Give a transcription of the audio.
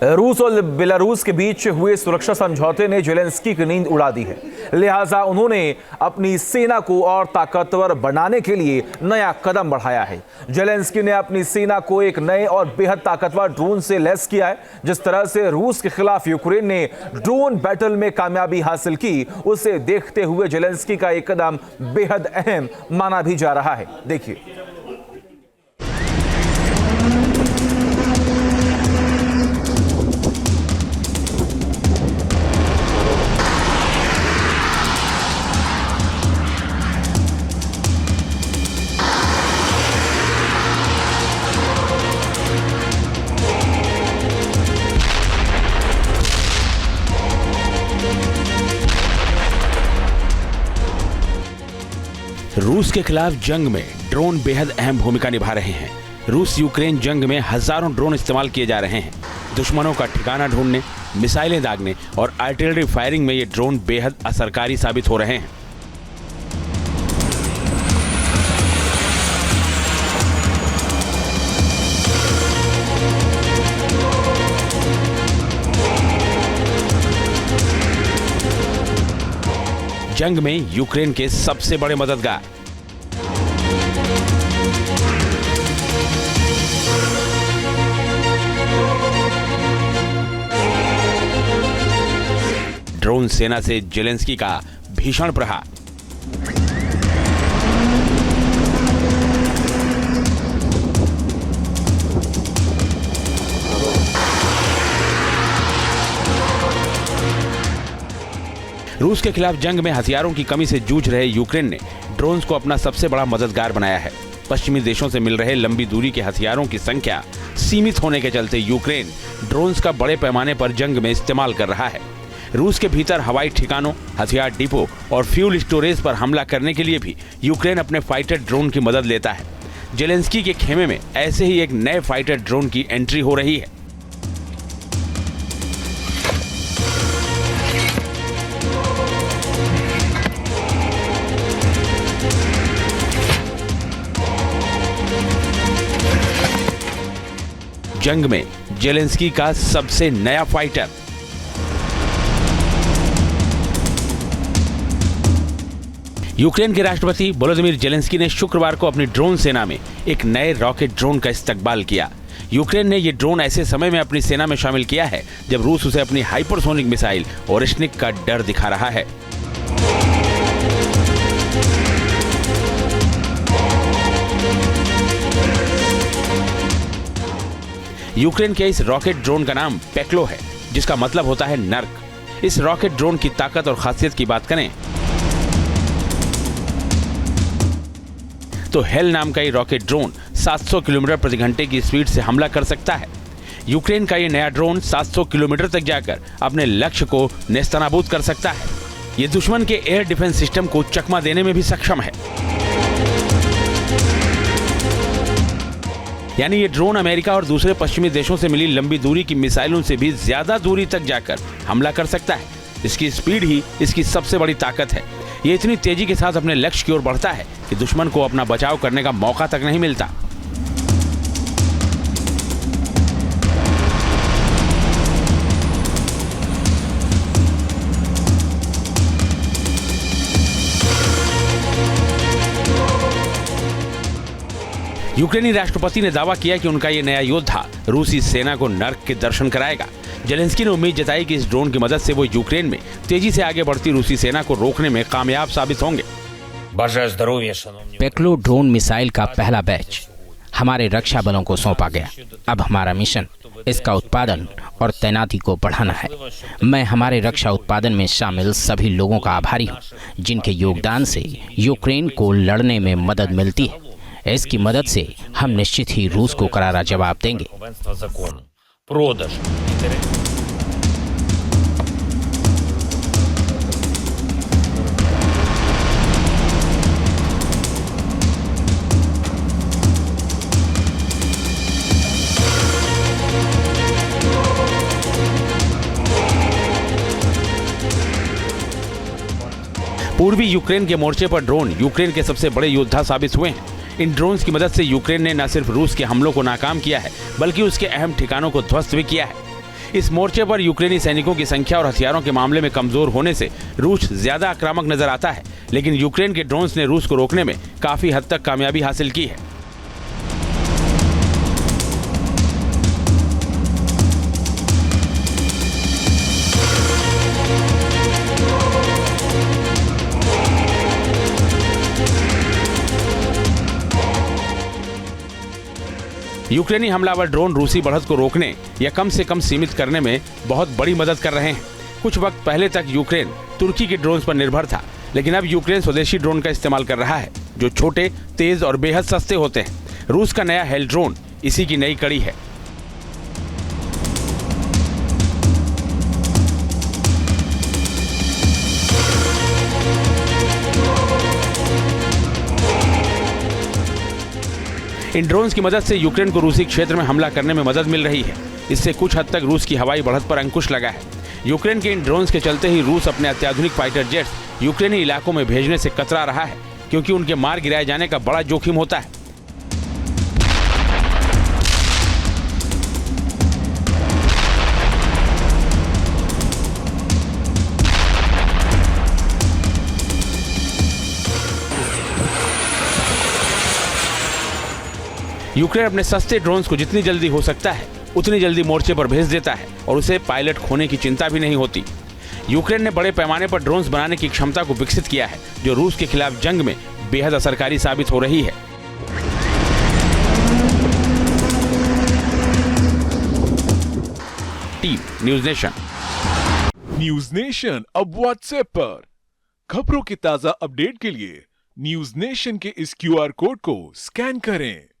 रूस और बेलारूस के बीच हुए सुरक्षा समझौते ने जेलेंस्की की नींद उड़ा दी है। लिहाजा उन्होंने अपनी सेना को और ताकतवर बनाने के लिए नया कदम बढ़ाया है। जेलेंस्की ने अपनी सेना को एक नए और बेहद ताकतवर ड्रोन से लैस किया है। जिस तरह से रूस के खिलाफ यूक्रेन ने ड्रोन बैटल में कामयाबी हासिल की, उसे देखते हुए जेलेंस्की का एक कदम बेहद अहम माना भी जा रहा है। देखिए, रूस के खिलाफ जंग में ड्रोन बेहद अहम भूमिका निभा रहे हैं। रूस यूक्रेन जंग में हजारों ड्रोन इस्तेमाल किए जा रहे हैं। दुश्मनों का ठिकाना ढूंढने, मिसाइलें दागने और आर्टिलरी फायरिंग में ये ड्रोन बेहद असरकारी साबित हो रहे हैं। जंग में यूक्रेन के सबसे बड़े मददगार। ड्रोन सेना से जेलेंस्की का भीषण प्रहार। रूस के खिलाफ जंग में हथियारों की कमी से जूझ रहे यूक्रेन ने ड्रोन्स को अपना सबसे बड़ा मददगार बनाया है। पश्चिमी देशों से मिल रहे लंबी दूरी के हथियारों की संख्या सीमित होने के चलते यूक्रेन ड्रोन्स का बड़े पैमाने पर जंग में इस्तेमाल कर रहा है। रूस के भीतर हवाई ठिकानों, हथियार डिपो और फ्यूल स्टोरेज पर हमला करने के लिए भी यूक्रेन अपने फाइटर ड्रोन की मदद लेता है। जेलेंस्की के खेमे में ऐसे ही एक नए फाइटर ड्रोन की एंट्री हो रही है। जंग में जेलेंस्की का सबसे नया फाइटर। यूक्रेन के राष्ट्रपति वोलोदिमीर जेलेंस्की ने शुक्रवार को अपनी ड्रोन सेना में एक नए रॉकेट ड्रोन का इस्तकबाल किया। यूक्रेन ने यह ड्रोन ऐसे समय में अपनी सेना में शामिल किया है जब रूस उसे अपनी हाइपरसोनिक मिसाइल ओरेश्निक का डर दिखा रहा है। यूक्रेन के इस रॉकेट ड्रोन का नाम पेक्लो है, जिसका मतलब होता है नर्क। इस रॉकेट ड्रोन की ताकत और खासियत की बात करें तो हेल नाम का ये रॉकेट ड्रोन 700 किलोमीटर प्रति घंटे की स्पीड से हमला कर सकता है। यूक्रेन का ये नया ड्रोन 700 किलोमीटर तक जाकर अपने लक्ष्य को नेस्तनाबूद कर सकता है। ये दुश्मन के एयर डिफेंस सिस्टम को चकमा देने में भी सक्षम है। यानी ये ड्रोन अमेरिका और दूसरे पश्चिमी देशों से मिली लंबी दूरी की मिसाइलों से भी ज्यादा दूरी तक जाकर हमला कर सकता है। इसकी स्पीड ही इसकी सबसे बड़ी ताकत है। ये इतनी तेजी के साथ अपने लक्ष्य की ओर बढ़ता है कि दुश्मन को अपना बचाव करने का मौका तक नहीं मिलता। यूक्रेनी राष्ट्रपति ने दावा किया कि उनका ये नया योद्धा रूसी सेना को नर्क के दर्शन कराएगा। जेलेंस्की ने उम्मीद जताई कि इस ड्रोन की मदद से वो यूक्रेन में तेजी से आगे बढ़ती रूसी सेना को रोकने में कामयाब साबित होंगे। पेक्लो ड्रोन मिसाइल का पहला बैच हमारे रक्षा बलों को सौंपा गया। अब हमारा मिशन इसका उत्पादन और तैनाती को बढ़ाना है। मैं हमारे रक्षा उत्पादन में शामिल सभी लोगों का आभारी हूँ, जिनके योगदान से यूक्रेन को लड़ने में मदद मिलती है। इसकी मदद से हम निश्चित ही रूस को करारा जवाब देंगे। पूर्वी यूक्रेन के मोर्चे पर ड्रोन यूक्रेन के सबसे बड़े योद्धा साबित हुए हैं। इन ड्रोन्स की मदद से यूक्रेन ने न सिर्फ रूस के हमलों को नाकाम किया है, बल्कि उसके अहम ठिकानों को ध्वस्त भी किया है। इस मोर्चे पर यूक्रेनी सैनिकों की संख्या और हथियारों के मामले में कमजोर होने से रूस ज्यादा आक्रामक नजर आता है, लेकिन यूक्रेन के ड्रोन्स ने रूस को रोकने में काफी हद तक कामयाबी हासिल की है। यूक्रेनी हमलावर ड्रोन रूसी बढ़त को रोकने या कम से कम सीमित करने में बहुत बड़ी मदद कर रहे हैं। कुछ वक्त पहले तक यूक्रेन तुर्की के ड्रोन पर निर्भर था, लेकिन अब यूक्रेन स्वदेशी ड्रोन का इस्तेमाल कर रहा है, जो छोटे, तेज और बेहद सस्ते होते हैं। रूस का नया हेल ड्रोन इसी की नई कड़ी है। इन ड्रोन्स की मदद से यूक्रेन को रूसी क्षेत्र में हमला करने में मदद मिल रही है। इससे कुछ हद तक रूस की हवाई बढ़त पर अंकुश लगा है। यूक्रेन के इन ड्रोन्स के चलते ही रूस अपने अत्याधुनिक फाइटर जेट्स यूक्रेनी इलाकों में भेजने से कतरा रहा है, क्योंकि उनके मार गिराए जाने का बड़ा जोखिम होता है। यूक्रेन अपने सस्ते ड्रोन्स को जितनी जल्दी हो सकता है उतनी जल्दी मोर्चे पर भेज देता है और उसे पायलट खोने की चिंता भी नहीं होती। यूक्रेन ने बड़े पैमाने पर ड्रोन्स बनाने की क्षमता को विकसित किया है, जो रूस के खिलाफ जंग में बेहद असरकारी साबित हो रही है। Team news nation. News nation अब व्हाट्सएप पर खबरों की ताजा अपडेट के लिए न्यूज नेशन के इस QR कोड को स्कैन करें।